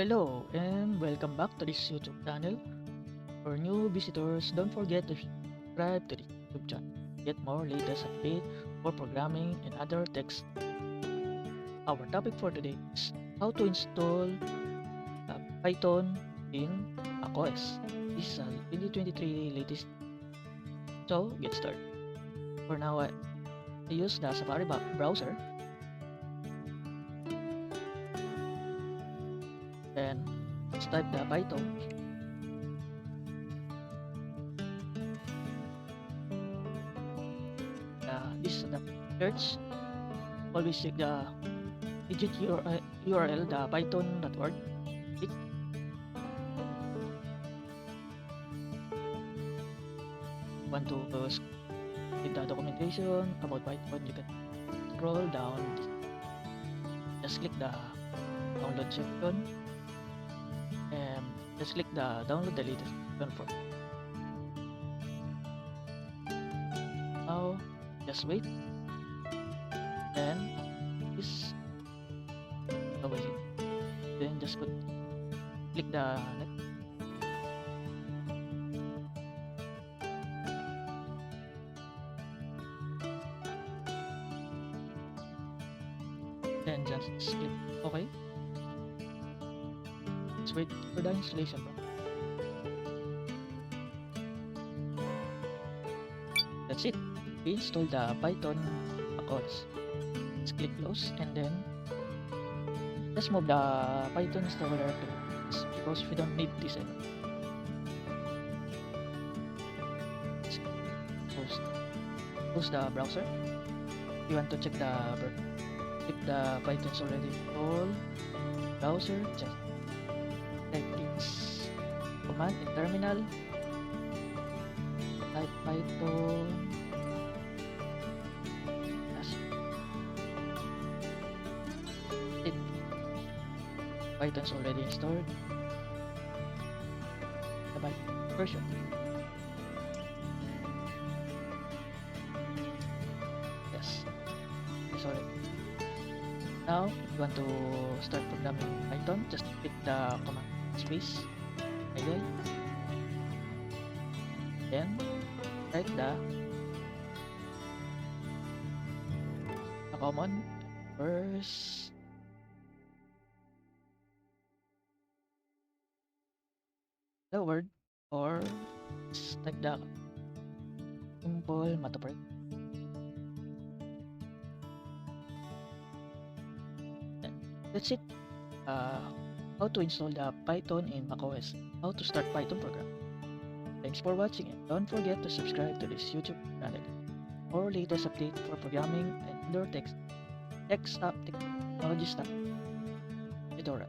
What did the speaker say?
Hello and welcome back to this YouTube channel. For new visitors, don't forget to subscribe to this YouTube channel. Get more latest update for programming and other text. Our topic for today is how to install Python in macOS. This is a 2023 latest. So get started. For now, I use the Safari browser. Then let's type the Python. This is the search. Always check the digit URL, the python.org. Click. Want to read the documentation about Python, you can scroll down. Just click the download section and just click the download the latest version for now. Just wait, then this away, then just click the next, then just click OK. Let's wait for the installation. That's it. We installed the Python macOS. Let's click close and then let's move the Python installer to this because we don't need this anymore. Close the browser. You want to check the if the Python is already installed. Browser, just type this command in terminal. Type Python. Python's already installed. The Python version. Yes, it's already. Now, if you want to start programming Python, just click the command space, idle, then type the command first. The word or type the simple mataprint. That's it. How to install the Python in macOS. How to start Python program. Thanks for watching and don't forget to subscribe to this YouTube channel for latest update for programming and other technology stuff. Ventura.